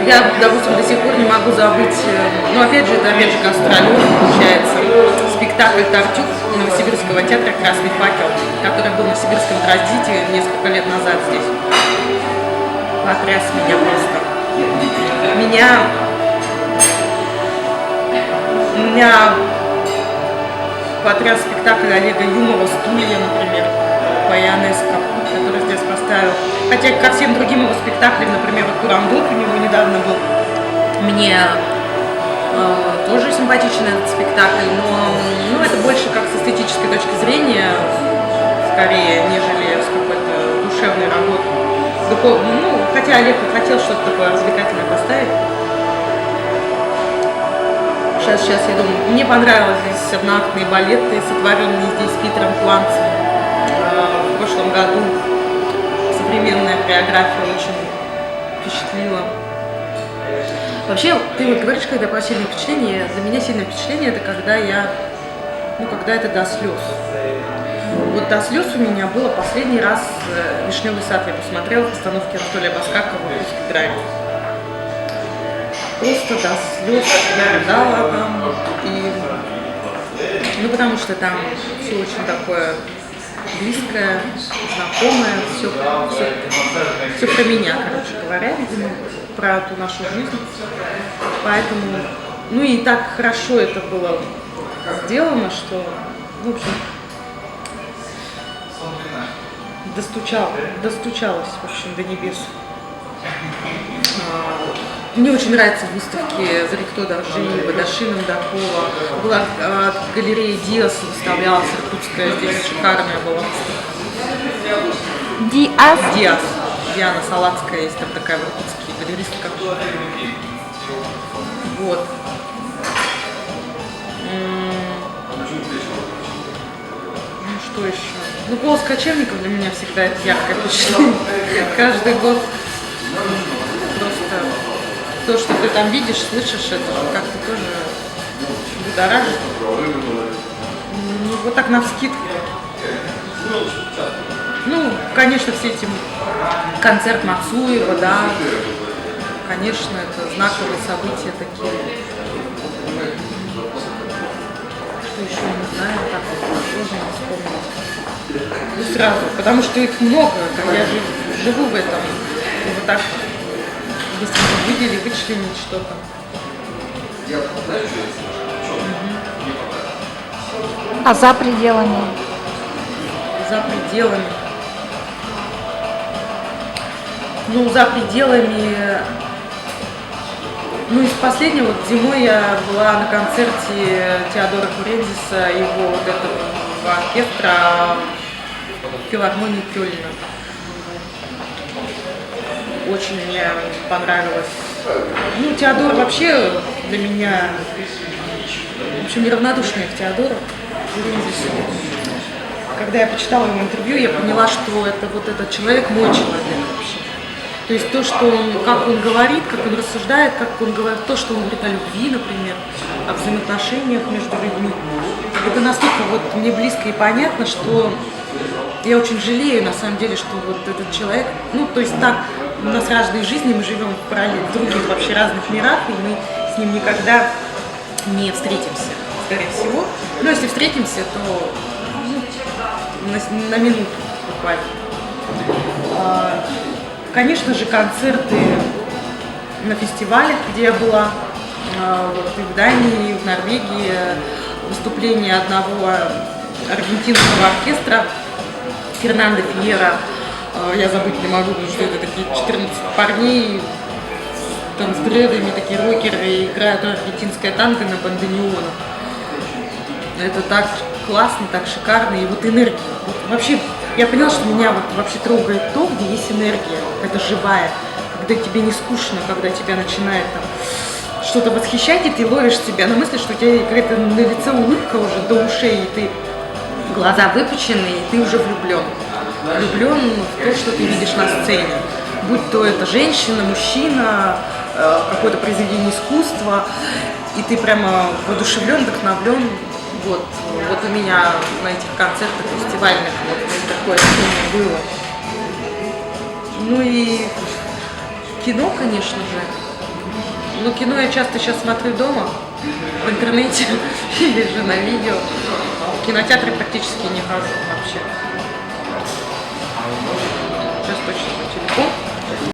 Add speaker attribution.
Speaker 1: Я, допустим, до сих пор не могу забыть, ну, опять же, это опять же гастролер, получается, спектакль «Тартюф» Новосибирского театра «Красный факел», который был на Сибирском транзите несколько лет назад здесь. Потряс меня просто. Меня потряс спектакль Олега Юмова «Стулья», например, по Ионеско, который здесь поставил. Хотя ко всем другим его спектаклям, например, вот «Турандот» у него недавно был, мне тоже симпатичен этот спектакль, но это больше как с эстетической точки зрения, скорее, нежели с какой-то душевной работой. Ну, хотя Олег хотел что-то такое развлекательное поставить. Сейчас я думаю. Мне понравились здесь одноактные балеты, сотворенные здесь Питером Кланцем в прошлом году. Современная хореография очень впечатлила. Вообще, ты вот говоришь, когда про сильное впечатление, для меня сильное впечатление это когда это до слез. Вот до слез у меня было последний раз «Вишневый сад», я посмотрела в постановке Анатолия Баскакова в русской драме. Просто до слез я рыдала там, потому что там все очень такое близкое, знакомое, все про меня, короче говоря, видимо, про ту нашу жизнь. Поэтому, и так хорошо это было сделано, что, в общем, достучалась, в общем, до небес. Мне очень нравятся выставки Зарикто Доржи, Бадаши Нандакова. Была галерея Диас, выставлялась иркутская, здесь шикарная была.
Speaker 2: Диас?
Speaker 1: Диана Салацкая, есть там такая в Иркутске галеристка. Вот. Что еще? «Голос кочевников» для меня всегда это яркое впечатление. Каждый год просто то, что ты там видишь, слышишь, это как-то тоже будоражит. Вот так навскидку. Конечно, все эти концерт Мацуева, да, конечно, это знаковые события такие. Что еще не знаю, так вот сложно вспомнить. Сразу, потому что их много, я живу в этом. И вот так быстренько вычленить что-то.
Speaker 2: А за пределами?
Speaker 1: За пределами. За пределами. Из последнего, зимой я была на концерте Теодора Курензиса, его вот этого оркестра в филармонии Кёльна. Очень мне понравилось. Теодор вообще для меня, в общем, неравнодушная к Теодору Курензису. Когда я почитала его интервью, я поняла, что это вот этот человек мой человек вообще. То есть то, что как он говорит, как он рассуждает, как он говорит, то, что он говорит о любви, например, о взаимоотношениях между людьми, это настолько вот мне близко и понятно, что я очень жалею, на самом деле, что вот этот человек, то есть так, у нас разные жизни, мы живем в других вообще разных мирах, и мы с ним никогда не встретимся, скорее всего. Но если встретимся, то на минуту буквально. Конечно же, концерты на фестивалях, где я была, и в Дании, и в Норвегии, выступление одного аргентинского оркестра Фернандо Фьера. Я забыть не могу, потому что это такие 14 парней там с дредами, такие рокеры, играют аргентинское танго на бандонеоне. Это так классно, так шикарно, и вот энергия. Вот вообще, я поняла, что меня вот вообще трогает то, где есть энергия, какая-то живая, когда тебе не скучно, когда тебя начинает там что-то восхищать, и ты ловишь себя на мысли, что у тебя какая-то на лице улыбка уже до ушей, и ты глаза выпучены, и ты уже влюблен. Влюблен в то, что ты видишь на сцене. Будь то это женщина, мужчина, какое-то произведение искусства, и ты прямо воодушевлен, вдохновлен. Вот у меня на этих концертах фестивальных такое ощущение было. И кино, конечно же, Ну, кино я часто сейчас смотрю дома, в интернете или же на видео. В кинотеатры практически не хожу вообще. Сейчас точно.